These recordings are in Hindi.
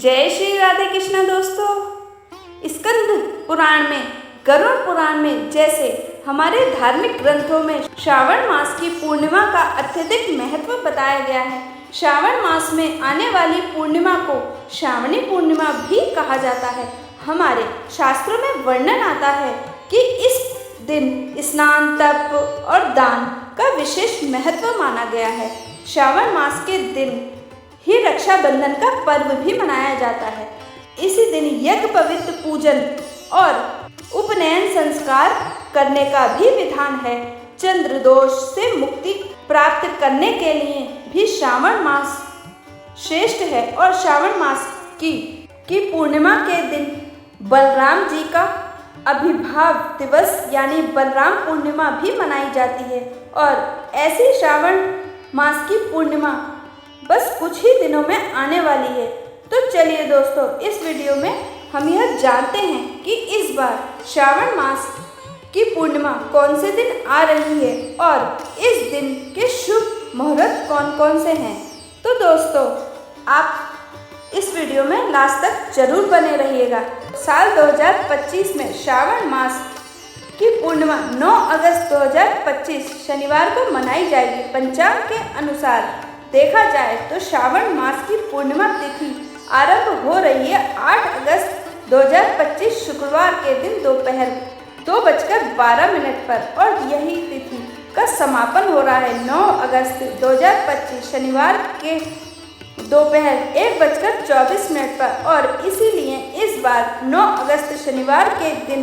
जय श्री राधे कृष्ण दोस्तों। स्कंद पुराण में, गरुड़ पुराण में जैसे हमारे धार्मिक ग्रंथों में श्रावण मास की पूर्णिमा का अत्यधिक महत्व बताया गया है। श्रावण मास में आने वाली पूर्णिमा को श्रावणी पूर्णिमा भी कहा जाता है। हमारे शास्त्रों में वर्णन आता है कि इस दिन स्नान, तप और दान का विशेष महत्व माना गया है। श्रावण मास के दिन ही रक्षाबंधन का पर्व भी मनाया जाता है। इसी दिन यज्ञ, पवित्र पूजन और उपनयन संस्कार करने का भी विधान है। चंद्र दोष से मुक्ति प्राप्त करने के लिए भी श्रावण मास श्रेष्ठ है। और श्रावण मास की पूर्णिमा के दिन बलराम जी का आविर्भाव दिवस यानी बलराम पूर्णिमा भी मनाई जाती है। और ऐसी श्रावण मास की पूर्णिमा बस कुछ ही दिनों में आने वाली है। तो चलिए दोस्तों, इस वीडियो में हम यह जानते हैं कि इस बार श्रावण मास की पूर्णिमा कौन से दिन आ रही है और इस दिन के शुभ मुहूर्त कौन कौन से हैं। तो दोस्तों, आप इस वीडियो में लास्ट तक जरूर बने रहिएगा। साल 2025 में श्रावण मास की पूर्णिमा 9 अगस्त 2025 शनिवार को मनाई जाएगी। पंचांग के अनुसार देखा जाए तो श्रावण मास की पूर्णिमा तिथि आरंभ हो रही है 8 अगस्त 2025 शुक्रवार के दिन दोपहर 2:12 पर और यही तिथि का समापन हो रहा है 9 अगस्त 2025 शनिवार के दोपहर 1:24 पर। और इसीलिए इस बार 9 अगस्त शनिवार के दिन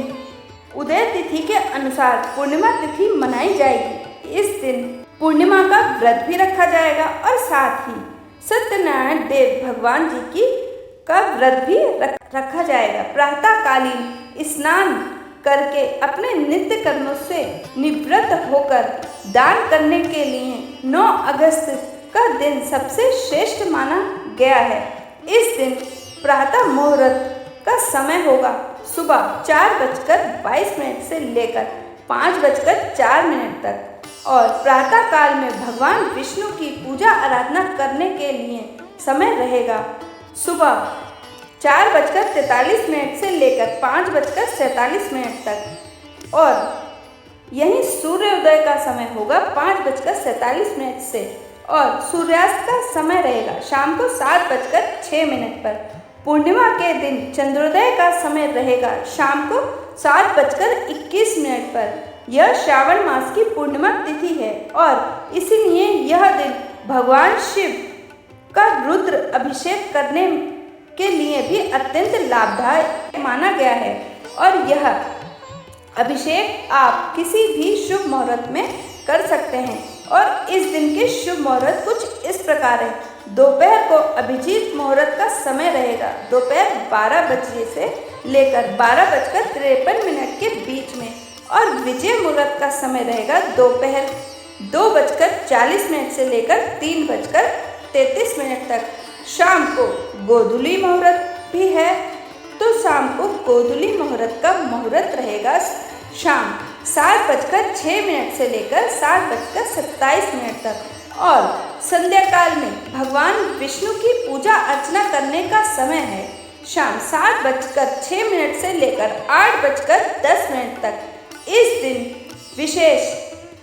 उदय तिथि के अनुसार पूर्णिमा तिथि मनाई जाएगी। इस दिन पूर्णिमा का व्रत भी रखा जाएगा और साथ ही सत्यनारायण देव भगवान जी की का व्रत भी रखा जाएगा। प्रातःकालीन स्नान करके अपने नित्य कर्मों से निवृत्त होकर दान करने के लिए 9 अगस्त का दिन सबसे श्रेष्ठ माना गया है। इस दिन प्रातः मुहूर्त का समय होगा सुबह 4:22 से लेकर 5:04 तक। और प्रातः काल में भगवान विष्णु की पूजा आराधना करने के लिए समय रहेगा सुबह 4:43 से लेकर 5:47 तक। और यही सूर्योदय का समय होगा 5:47 से और सूर्यास्त का समय रहेगा शाम को 7:06 पर। पूर्णिमा के दिन चंद्रोदय का समय रहेगा शाम को 7:21 पर। यह श्रावण मास की पूर्णिमा तिथि है और इसीलिए यह दिन भगवान शिव का रुद्र अभिषेक करने के लिए भी अत्यंत लाभदायक माना गया है। और यह अभिषेक आप किसी भी शुभ मुहूर्त में कर सकते हैं। और इस दिन के शुभ मुहूर्त कुछ इस प्रकार है। दोपहर को अभिजीत मुहूर्त का समय रहेगा दोपहर 12 बजे से लेकर 12:53 के बीच में। और विजय मुहूर्त का समय रहेगा दोपहर 2:40 से लेकर 3:33 तक। शाम को गोधूली मुहूर्त भी है, तो शाम को गोधूली मुहूर्त का मुहूर्त रहेगा शाम 7:06 से लेकर 7:27 तक। और संध्या काल में भगवान विष्णु की पूजा अर्चना करने का समय है शाम 7:06 से लेकर 8:10 तक। इस दिन विशेष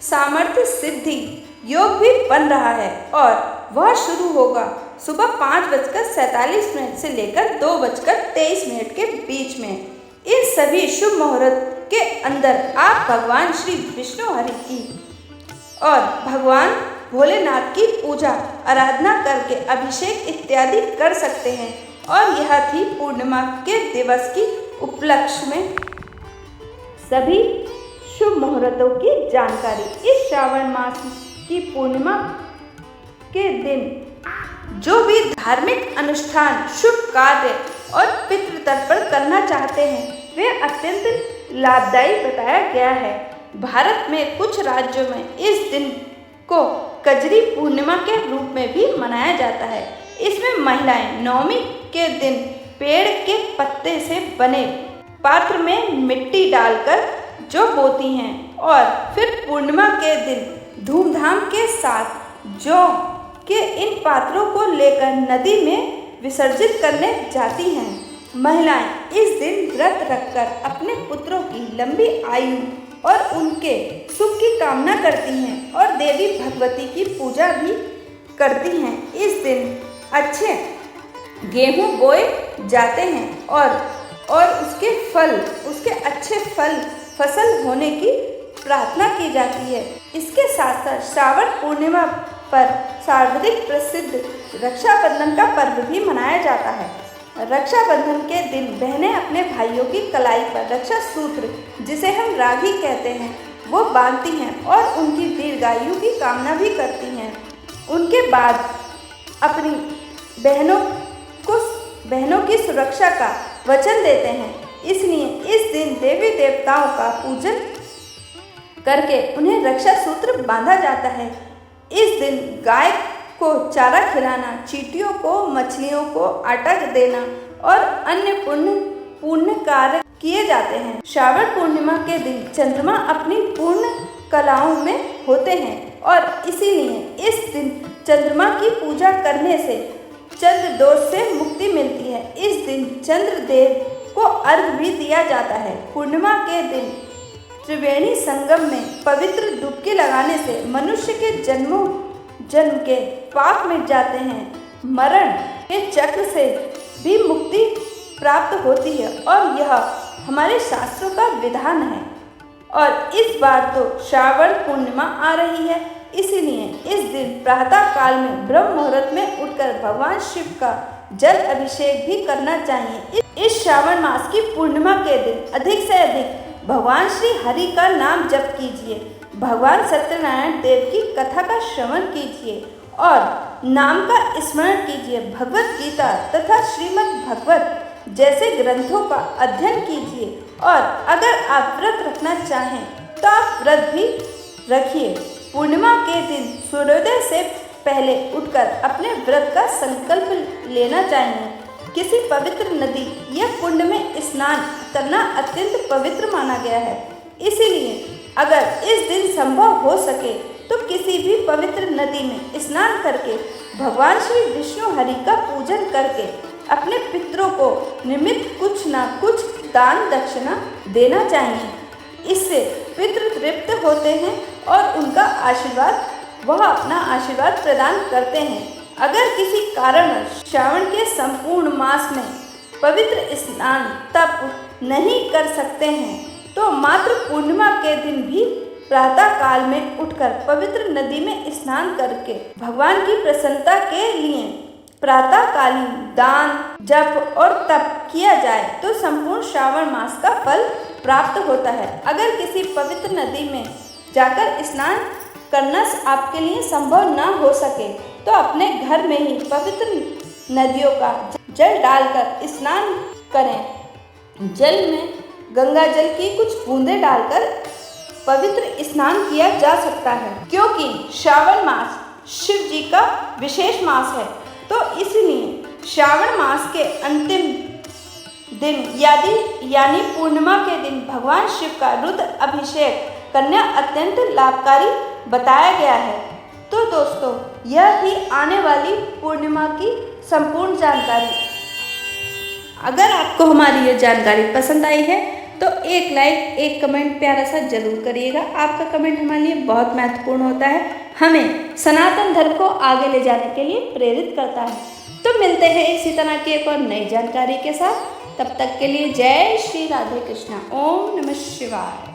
सामर्थ्य सिद्धि योग भी बन रहा है और वह शुरू होगा सुबह 5:47 से लेकर 2:23 के बीच में। इन सभी शुभ मुहूर्त के अंदर आप भगवान श्री विष्णु हरि की और भगवान भोलेनाथ की पूजा आराधना करके अभिषेक इत्यादि कर सकते हैं। और यह थी पूर्णिमा के दिवस की उपलक्ष्य में सभी शुभ मुहूर्तों की जानकारी। इस श्रावण मास की पूर्णिमा के दिन जो भी धार्मिक अनुष्ठान, शुभ कार्य और पितृ तर्पण करना चाहते हैं वे अत्यंत लाभदायी बताया गया है। भारत में कुछ राज्यों में इस दिन को कजरी पूर्णिमा के रूप में भी मनाया जाता है। इसमें महिलाएं नवमी के दिन पेड़ के पत्ते से बने पात्र में मिट्टी डालकर जौ बोती हैं और फिर पूर्णिमा के दिन धूमधाम के साथ जौ के इन पात्रों को लेकर नदी में विसर्जित करने जाती हैं। महिलाएं इस दिन व्रत रखकर अपने पुत्रों की लंबी आयु और उनके सुख की कामना करती हैं और देवी भगवती की पूजा भी करती हैं। इस दिन अच्छे गेहूं बोए जाते हैं और उसके अच्छे फसल होने की प्रार्थना की जाती है। इसके साथ साथ श्रावण पूर्णिमा पर सर्वाधिक प्रसिद्ध रक्षाबंधन का पर्व भी मनाया जाता है। रक्षाबंधन के दिन बहनें अपने भाइयों की कलाई पर रक्षा सूत्र, जिसे हम राखी कहते हैं, वो बांधती हैं और उनकी दीर्घायु की कामना भी करती हैं। उनके बाद अपनी बहनों की सुरक्षा का वचन देते हैं। इसलिए इस दिन देवी देवताओं का पूजन करके उन्हें रक्षा सूत्र बांधा जाता है। इस दिन गाय को चारा खिलाना, चींटियों को, मछलियों को आटा देना और अन्य पुण्य कार्य किए जाते हैं। श्रावण पूर्णिमा के दिन चंद्रमा अपनी पूर्ण कलाओं में होते हैं और इसीलिए इस दिन चंद्रमा की पूजा करने से चंद्र दोष से मुक्ति मिलती है। इस दिन चंद्रदेव को अर्घ्य भी दिया जाता है। पूर्णिमा के दिन त्रिवेणी संगम में पवित्र डुबकी लगाने से मनुष्य के जन्म के पाप मिट जाते हैं। मरण के चक्र से भी मुक्ति प्राप्त होती है और यह हमारे शास्त्रों का विधान है। और इस बार तो श्रावण पूर्णिमा आ रही है, इसलिए इस दिन प्रातः काल में ब्रह्म मुहूर्त में उठकर भगवान शिव का जल अभिषेक भी करना चाहिए। इस श्रावण मास की पूर्णिमा के दिन अधिक से अधिक भगवान श्री हरि का नाम जप कीजिए, भगवान सत्यनारायण देव की कथा का श्रवण कीजिए और नाम का स्मरण कीजिए। भगवत गीता तथा श्रीमद् भागवत जैसे ग्रंथों का अध्ययन कीजिए और अगर आप व्रत रखना चाहें तो आप व्रत भी रखिए। पूर्णिमा के दिन सूर्योदय से पहले उठकर अपने व्रत का संकल्प लेना चाहिए। किसी पवित्र नदी या कुंड में स्नान करना अत्यंत पवित्र माना गया है। इसीलिए अगर इस दिन संभव हो सके तो किसी भी पवित्र नदी में स्नान करके भगवान श्री विष्णु हरि का पूजन करके अपने पितरों को निमित्त कुछ न कुछ दान दक्षिणा देना चाहिए। इससे पितृ तृप्त होते हैं और उनका वह अपना आशीर्वाद प्रदान करते हैं। अगर किसी कारण श्रावण के संपूर्ण मास में पवित्र स्नान तप नहीं कर सकते हैं तो मात्र पूर्णिमा के दिन भी प्रातः काल में उठकर पवित्र नदी में स्नान करके भगवान की प्रसन्नता के लिए प्रातःकालीन दान, जप और तप किया जाए तो संपूर्ण श्रावण मास का फल प्राप्त होता है। अगर किसी पवित्र नदी में जाकर स्नान करना आपके लिए संभव न हो सके तो अपने घर में ही पवित्र नदियों का जल डालकर स्नान करें। जल में गंगा जल की कुछ बूंदें डालकर पवित्र स्नान किया जा सकता है, क्योंकि श्रावण मास शिव जी का विशेष मास है। तो इसलिए श्रावण मास के अंतिम दिन यानी पूर्णिमा के दिन भगवान शिव का रुद्र अभिषेक करना अत्यंत लाभकारी बताया गया है। तो दोस्तों, यह थी आने वाली पूर्णिमा की संपूर्ण जानकारी। अगर आपको हमारी ये जानकारी पसंद आई है तो एक लाइक, एक कमेंट प्यारा सा जरूर करिएगा। आपका कमेंट हमारे लिए बहुत महत्वपूर्ण होता है, हमें सनातन धर्म को आगे ले जाने के लिए प्रेरित करता है। तो मिलते हैं इसी तरह की एक और नई जानकारी के साथ। तब तक के लिए जय श्री राधे कृष्णा। ओम नमः शिवाय।